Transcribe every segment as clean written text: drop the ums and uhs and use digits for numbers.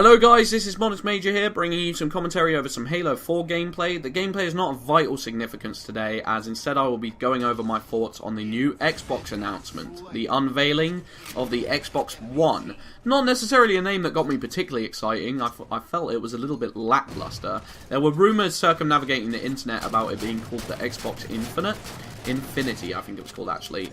Hello guys, this is Modest Major here, bringing you some commentary over some Halo 4 gameplay. The gameplay is not of vital significance today, as instead I will be going over my thoughts on the new Xbox announcement, the unveiling of the Xbox One. Not necessarily a name that got me particularly exciting. I felt it was a little bit lackluster. There were rumours circumnavigating the internet about it being called the Xbox Infinity, I think it was called actually,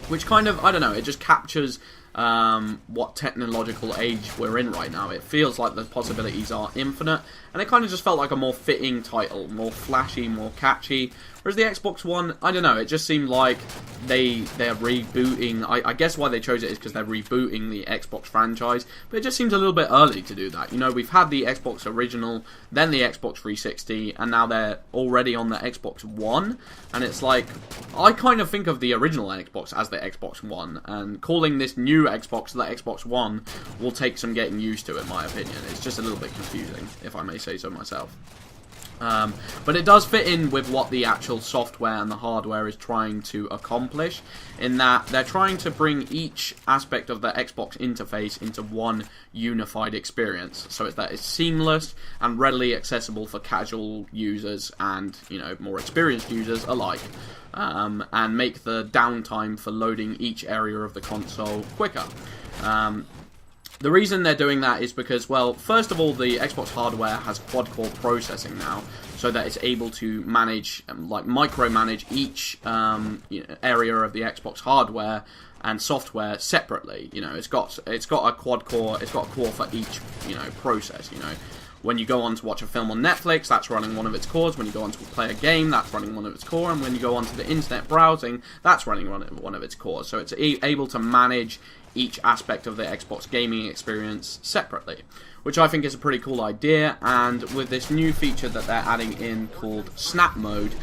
which kind of, I don't know, it just captures what technological age we're in right now. It feels like the possibilities are infinite, and it kind of just felt like a more fitting title, more flashy, more catchy. Whereas the Xbox One, I don't know, it just seemed like they're rebooting. I guess why they chose it is because they're rebooting the Xbox franchise, but it just seems a little bit early to do that. You know, we've had the Xbox original, then the Xbox 360, and now they're already on the Xbox One, and it's like, I kind of think of the original Xbox as the Xbox One, and calling this new Xbox the Xbox One will take some getting used to, in my opinion. It's just a little bit confusing, if I may say so myself. But it does fit in with what the actual software and the hardware is trying to accomplish, in that they're trying to bring each aspect of the Xbox interface into one unified experience, so that it's seamless and readily accessible for casual users and, you know, more experienced users alike, and make the downtime for loading each area of the console quicker. The reason they're doing that is because, well, first of all, the Xbox hardware has quad-core processing now, so that it's able to manage, like, micromanage each area of the Xbox hardware and software separately. You know, it's got a quad-core, it's got a core for each, you know, process. You know, when you go on to watch a film on Netflix, that's running one of its cores. When you go on to play a game, that's running one of its core. And when you go onto the internet browsing, that's running one of its cores. So it's able to manage each aspect of the Xbox gaming experience separately, which I think is a pretty cool idea. And with this new feature that they're adding in called Snap Mode,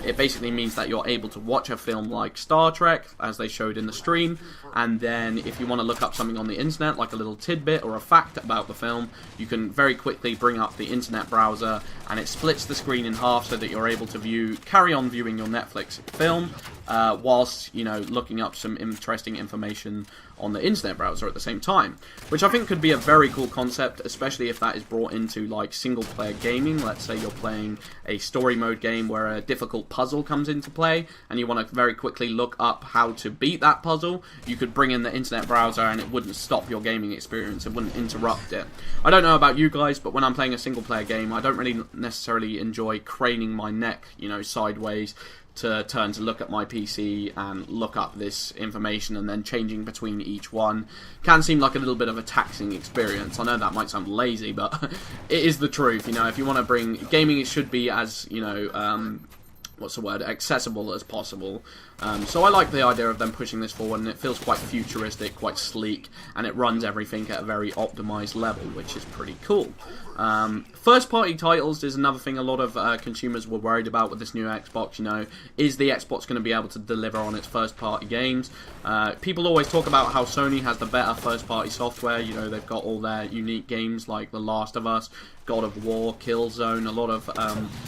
it basically means that you're able to watch a film like Star Trek, as they showed in the stream, and then if you want to look up something on the internet, like a little tidbit or a fact about the film, you can very quickly bring up the internet browser, and it splits the screen in half so that you're able to carry on viewing your Netflix film, whilst, you know, looking up some interesting information on the internet browser at the same time, which I think could be a very cool concept, especially if that is brought into, like, single-player gaming. Let's say you're playing a story mode game where a difficult puzzle comes into play, and you want to very quickly look up how to beat that puzzle. You could bring in the internet browser, and it wouldn't stop your gaming experience. It wouldn't interrupt it. I don't know about you guys, but when I'm playing a single-player game, I don't really necessarily enjoy craning my neck, you know, sideways, to turn to look at my PC and look up this information, and then changing between each one can seem like a little bit of a taxing experience. I know that might sound lazy, but it is the truth. You know, if you want to bring gaming, it should be as, you know, what's the word, accessible as possible. So I like the idea of them pushing this forward, and it feels quite futuristic, quite sleek, and it runs everything at a very optimized level, which is pretty cool. First-party titles is another thing a lot of consumers were worried about with this new Xbox. You know, is the Xbox going to be able to deliver on its first-party games? People always talk about how Sony has the better first-party software. You know, they've got all their unique games like The Last of Us, God of War, Killzone, a lot of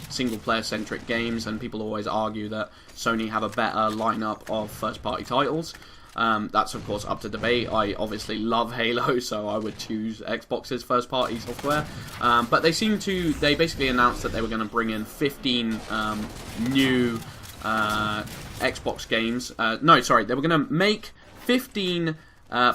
single-player-centric games, and people always argue that Sony have a better lineup of first-party titles. That's of course up to debate. I obviously love Halo, so I would choose Xbox's first-party software. But they basically announced that they were going to bring in 15 new Xbox games. They were going to make 15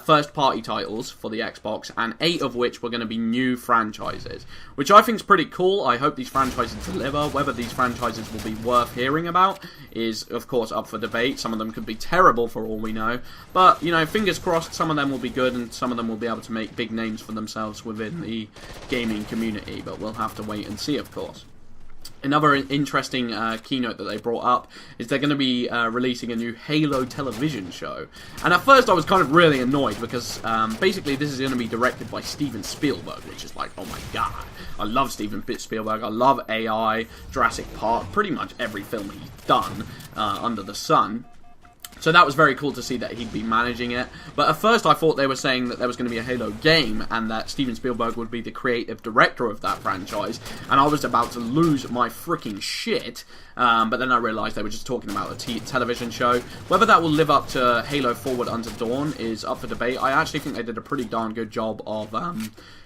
first-party titles for the Xbox, and 8 of which were going to be new franchises, which I think is pretty cool. I hope these franchises deliver. Whether these franchises will be worth hearing about is, of course, up for debate. Some of them could be terrible for all we know, but, you know, fingers crossed, some of them will be good, and some of them will be able to make big names for themselves within the gaming community, but we'll have to wait and see, of course. Another interesting keynote that they brought up is they're going to be releasing a new Halo television show. And at first I was kind of really annoyed because basically this is going to be directed by Steven Spielberg, which is like, oh my god. I love Steven Spielberg. I love AI, Jurassic Park, pretty much every film he's done under the sun. So that was very cool to see that he'd be managing it. But at first I thought they were saying that there was going to be a Halo game and that Steven Spielberg would be the creative director of that franchise. And I was about to lose my freaking shit. But then I realised they were just talking about a television show. Whether that will live up to Halo Forward Unto Dawn is up for debate. I actually think they did a pretty darn good job of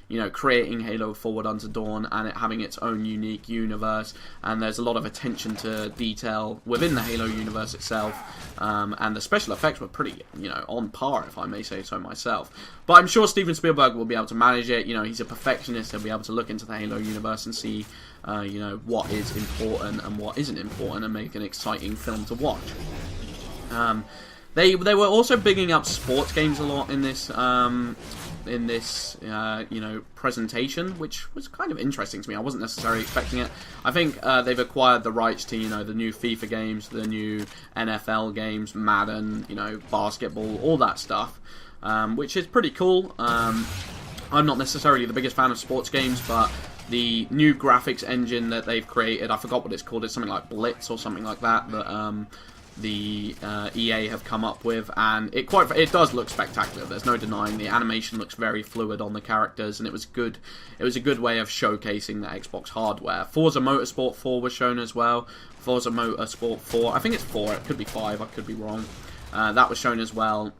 you know, creating Halo Forward Unto Dawn and it having its own unique universe, and there's a lot of attention to detail within the Halo universe itself, and the special effects were pretty, you know, on par, if I may say so myself. But I'm sure Steven Spielberg will be able to manage it. You know, he's a perfectionist. He'll be able to look into the Halo universe and see, you know, what is important and what isn't important, and make an exciting film to watch. They were also bigging up sports games a lot in this you know, presentation, which was kind of interesting to me. I wasn't necessarily expecting it. I think they've acquired the rights to, you know, the new FIFA games, the new NFL games, Madden, you know, basketball, all that stuff, which is pretty cool. I'm not necessarily the biggest fan of sports games, but the new graphics engine that they've created, I forgot what it's called, it's something like Blitz or something like that, the EA have come up with, and it does look spectacular. There's no denying the animation looks very fluid on the characters, and it was good. It was a good way of showcasing the Xbox hardware. Forza Motorsport 4 was shown as well. Forza Motorsport 4, I think it's 4. It could be 5. I could be wrong. That was shown as well.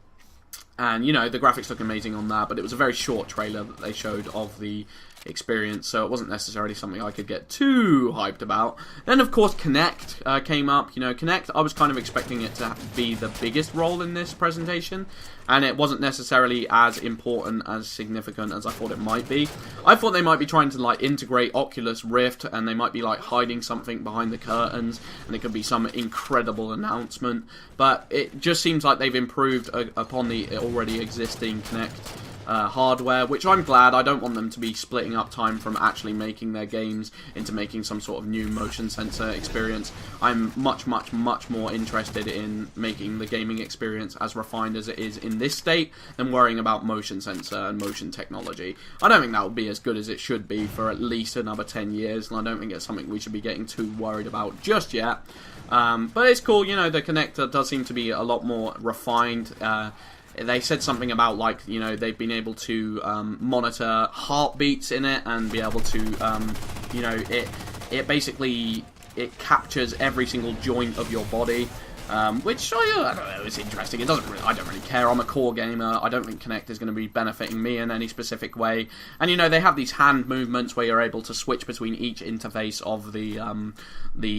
And, you know, the graphics look amazing on that, but it was a very short trailer that they showed of the experience, so it wasn't necessarily something I could get too hyped about. Then, of course, Kinect came up. You know, Kinect, I was kind of expecting it to be the biggest role in this presentation, and it wasn't necessarily as important, as significant as I thought it might be. I thought they might be trying to, like, integrate Oculus Rift, and they might be, like, hiding something behind the curtains, and it could be some incredible announcement, but it just seems like they've improved upon the already existing Kinect hardware, which I'm glad. I don't want them to be splitting up time from actually making their games into making some sort of new motion sensor experience. I'm much more interested in making the gaming experience as refined as it is in this state than worrying about motion sensor and motion technology. I don't think that will be as good as it should be for at least another 10 years, and I don't think it's something we should be getting too worried about just yet. But it's cool, you know, the Kinect does seem to be a lot more refined. They said something about, like, you know, they've been able to monitor heartbeats in it and be able to, you know, it basically, it captures every single joint of your body. Which, I don't know, it's interesting. It doesn't really, I don't really care. I'm a core gamer. I don't think Kinect is going to be benefiting me in any specific way. And, you know, they have these hand movements where you're able to switch between each interface of the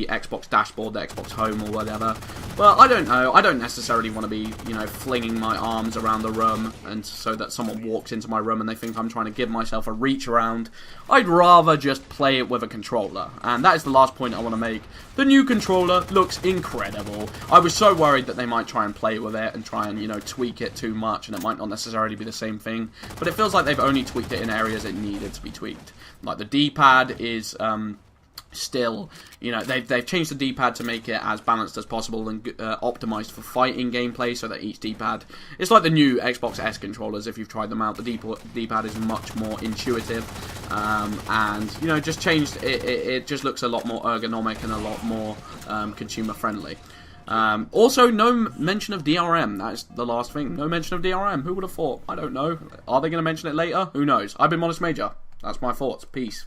Xbox dashboard, the Xbox Home, or whatever. Well, I don't know. I don't necessarily want to be, you know, flinging my arms around the room and so that someone walks into my room and they think I'm trying to give myself a reach around. I'd rather just play it with a controller. And that is the last point I want to make. The new controller looks incredible. I was so worried that they might try and play with it and try and, you know, tweak it too much, and it might not necessarily be the same thing. But it feels like they've only tweaked it in areas it needed to be tweaked. Like the D-pad is still, you know, they've changed the D-pad to make it as balanced as possible and optimized for fighting gameplay, so that each D-pad, it's like the new Xbox S controllers. If you've tried them out, the D-pad is much more intuitive, and, you know, just changed it just looks a lot more ergonomic and a lot more consumer friendly. Also, no mention of DRM. That's the last thing. No mention of DRM. Who would have thought? I don't know. Are they going to mention it later? Who knows? I've been Modest Major. That's my thoughts. Peace.